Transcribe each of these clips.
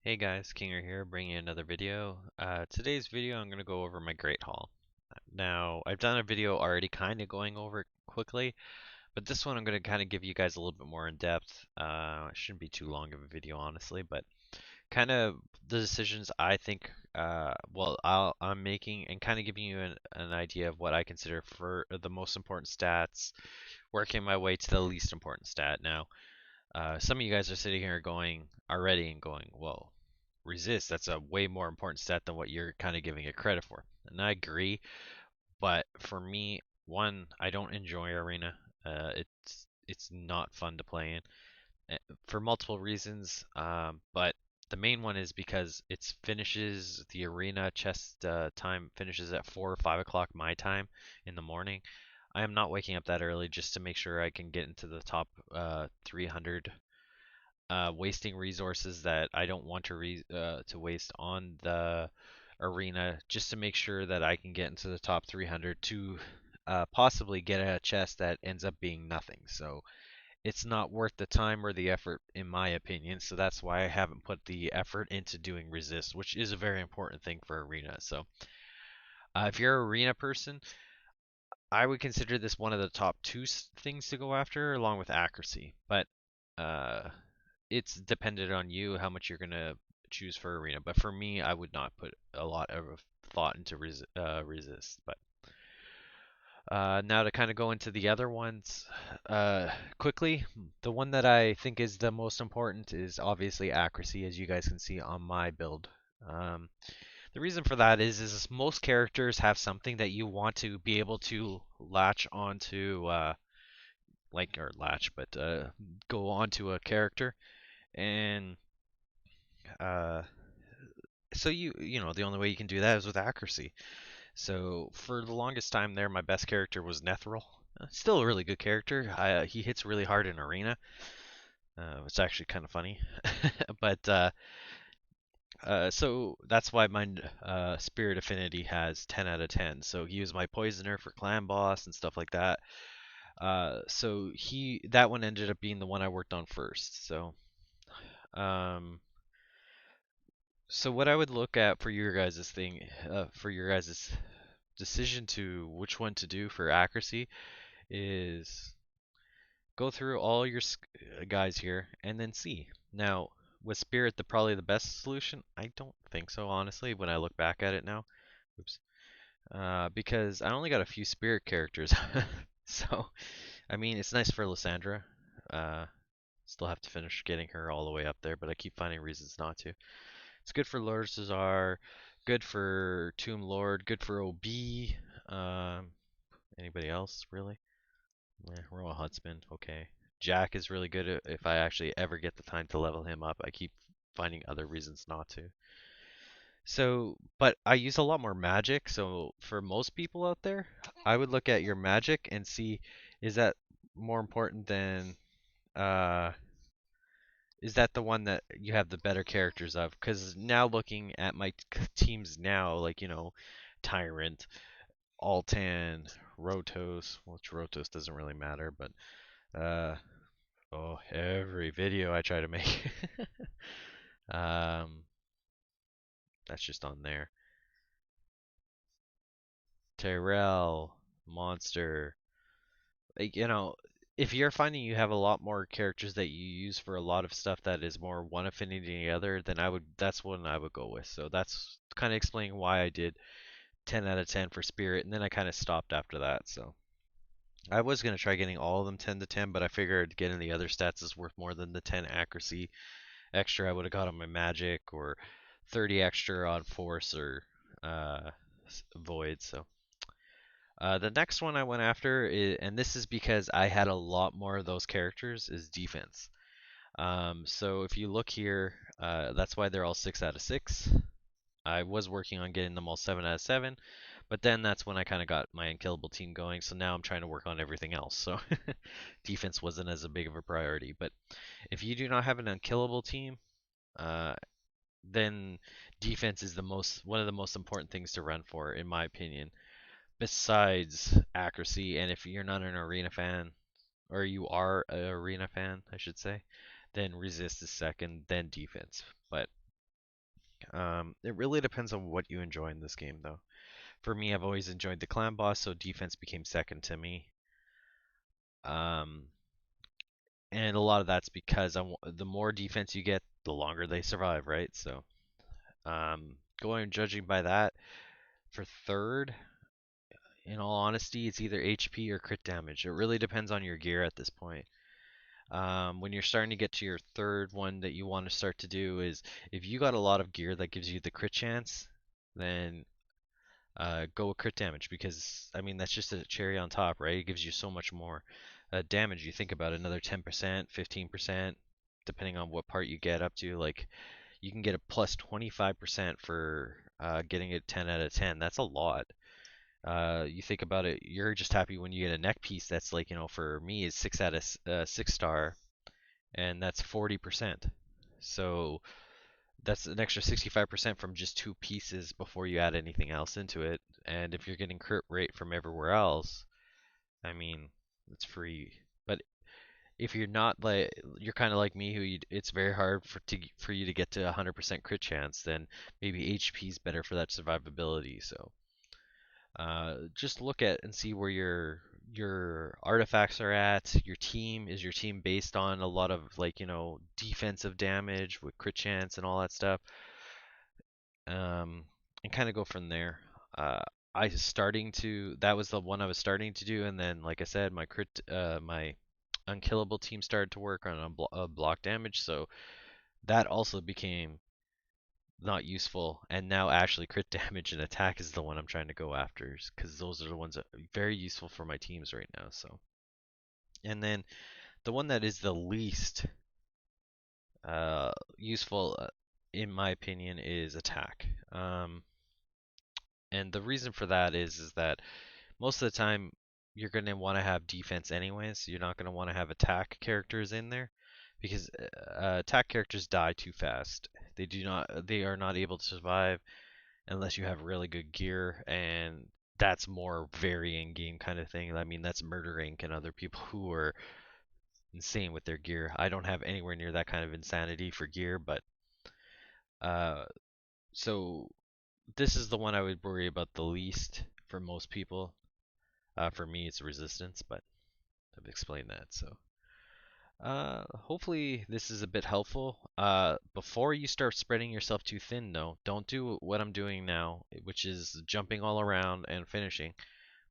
Hey guys, Kinger here, bringing you another video. Today's video, I'm going to go over my Great Hall. Now, I've done a video already kind of going over it quickly, but this one I'm going to kind of give you guys a little bit more in depth. It shouldn't be too long of a video, honestly, but kind of the decisions I think, I'm making and kind of giving you an idea of what I consider for the most important stats, working my way to the least important stat. Now, some of you guys are sitting here going already and going, whoa, resist, that's a way more important stat than what you're kind of giving it credit for. And I agree, but for me, one, I don't enjoy arena. It's not fun to play in for multiple reasons. But the main one is because it finishes the arena chest time finishes at 4 or 5 o'clock my time in the morning. I am not waking up that early just to make sure I can get into the top 300, wasting resources that I don't want to waste on the arena just to make sure that I can get into the top 300 to possibly get a chest that ends up being nothing. So it's not worth the time or the effort, in my opinion. So that's why I haven't put the effort into doing resist, which is a very important thing for arena. So if you're an arena person, I would consider this one of the top two things to go after, along with accuracy. But uh, it's dependent on you how much you're gonna choose for arena. But for me, I would not put a lot of thought into resist. But now to kind of go into the other ones quickly, the one that I think is the most important is obviously accuracy, as you guys can see on my build. Um, the reason for that is most characters have something that you want to be able to latch onto, or latch, but go onto a character, and uh, so the only way you can do that is with accuracy. So for the longest time there, my best character was Nethril. Still a really good character. He hits really hard in arena. It's actually kind of funny, but so that's why my Spirit Affinity has 10 out of 10. So he was my poisoner for clan boss and stuff like that. So that one ended up being the one I worked on first. Um, so what I would look at for your guys' for your guys' decision to which one to do for accuracy is go through all your guys here and then see. Now, was Spirit probably the best solution? I don't think so, honestly, when I look back at it now. Oops. Because I only got a few Spirit characters. So, I mean, it's nice for Lysandra. Uh, Still have to finish getting her all the way up there, but I keep finding reasons not to. It's good for Lord Cesar, good for Tomb Lord, good for OB. Um, Anybody else, really? Royal Huntsman, okay. Jack is really good if I actually ever get the time to level him up. I keep finding other reasons not to. So, but I use a lot more magic. So for most people out there, I would look at your magic and see, is that more important than uh is that the one that you have the better characters of? Because now looking at my teams now, like, Tyrant, Altan, Rotos, which Rotos doesn't really matter, but uh oh, every video I try to make. um that's just on there. Tyrell, Monster. Like, if you're finding you have a lot more characters that you use for a lot of stuff that is more one affinity than the other, then that's one I would go with. So that's kind of explaining why I did 10 out of 10 for Spirit, and then I kind of stopped after that. So I was gonna try getting all of them 10 to 10, but I figured getting the other stats is worth more than the 10 accuracy extra I would have got on my magic, or 30 extra on force or uh, void. So the next one I went after, and this is because I had a lot more of those characters, is defense. So if you look here, that's why they're all 6 out of 6. I was working on getting them all 7 out of 7, but then that's when I kind of got my unkillable team going. So now I'm trying to work on everything else. So defense wasn't as a big of a priority. But if you do not have an unkillable team, uh, then defense is one of the most important things to run for, in my opinion, besides accuracy. And if you're not an arena fan, or you are an arena fan, I should say, then resist is second, then defense. But It really depends on what you enjoy in this game, though. For me, I've always enjoyed the clan boss, so defense became second to me. Um, and a lot of that's because the more defense you get, the longer they survive, right? So, going judging by that, for third, in all honesty, it's either HP or crit damage. It really depends on your gear at this point. When you're starting to get to your third one that you want to start to do is if you got a lot of gear that gives you the crit chance, then go with crit damage because I mean that's just a cherry on top, right? It gives you so much more damage. You think about it, another 10%, 15%, depending on what part you get up to. Like you can get a plus 25% for getting it 10 out of 10. That's a lot. You think about it, you're just happy when you get a neck piece that's like, for me is 6 out of 6 star, and that's 40%. So that's an extra 65% from just two pieces before you add anything else into it. And if you're getting crit rate from everywhere else, I mean, it's free. But if you're not like you're kind of like me, it's very hard for you to get to 100% crit chance, then maybe HP is better for that survivability. So just look at and see where your artifacts are at. Your team is your team based on a lot of like defensive damage with crit chance and all that stuff, um, and kind of go from there. Uh, I starting to that was the one I was starting to do, and then like I said, my unkillable team started to work on block damage, so that also became not useful. And now actually crit damage and attack is the one I'm trying to go after, because those are the ones that are very useful for my teams right now. So, and then the one that is the least useful, in my opinion, is attack. And the reason for that is that most of the time you're going to want to have defense anyways. You're not going to want to have attack characters in there because attack characters die too fast. They are not able to survive unless you have really good gear, and that's more varying game kind of thing. I mean, that's Murder Inc. and other people who are insane with their gear. I don't have anywhere near that kind of insanity for gear, but uh, so this is the one I would worry about the least for most people. For me, it's resistance, but I've explained that. So, hopefully this is a bit helpful. Before you start spreading yourself too thin, though, don't do what I'm doing now, which is jumping all around and finishing.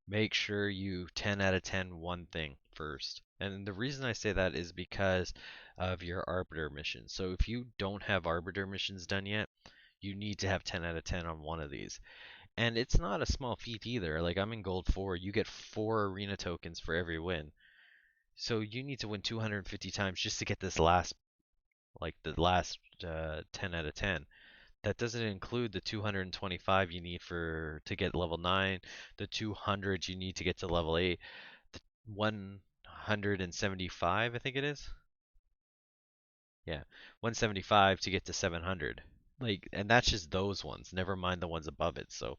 Make sure you 10 out of 10 one thing first. And the reason I say that is because of your Arbiter missions. So if you don't have Arbiter missions done yet, you need to have 10 out of 10 on one of these. And it's not a small feat either. Like I'm in gold 4, you get 4 arena tokens for every win. So you need to win 250 times just to get this the last 10 out of 10. That doesn't include the 225 you need to get level 9, the 200 you need to get to level 8, the 175 I think it is. Yeah, 175 to get to 700. Like, and that's just those ones. Never mind the ones above it. So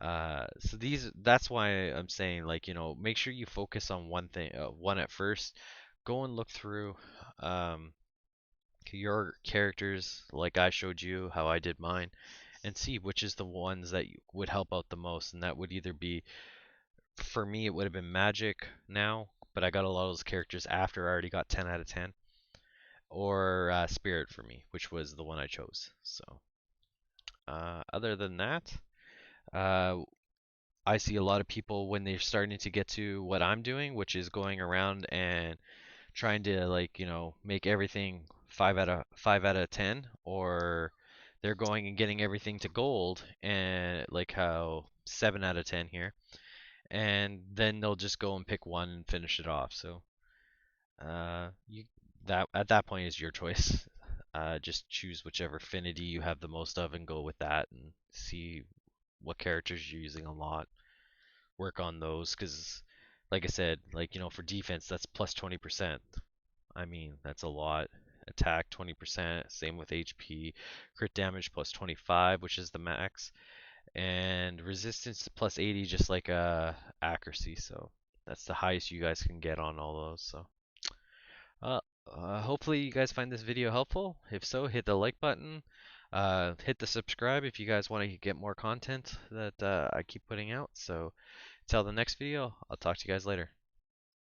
that's why I'm saying like, make sure you focus on one thing, one at first. Go and look through um, your characters like I showed you how I did mine and see which is the ones that would help out the most. And that would either be, for me, it would have been Magic now, but I got a lot of those characters after I already got 10 out of 10, or Spirit for me, which was the one I chose. So, other than that, uh, I see a lot of people when they're starting to get to what I'm doing, which is going around and trying to like, make everything 5 out of 10, or they're going and getting everything to gold and like how 7 out of 10 here, and then they'll just go and pick one and finish it off. So, you that at that point is your choice. Just choose whichever affinity you have the most of and go with that and see what characters you're using a lot. Work on those because, like I said, like for defense, that's plus 20%. I mean, that's a lot. Attack 20%, same with HP. Crit damage plus 25, which is the max, and resistance plus 80, just like accuracy. So that's the highest you guys can get on all those. So, uh, hopefully you guys find this video helpful. If so, hit the like button. Hit the subscribe if you guys want to get more content that I keep putting out. So, till the next video, I'll talk to you guys later.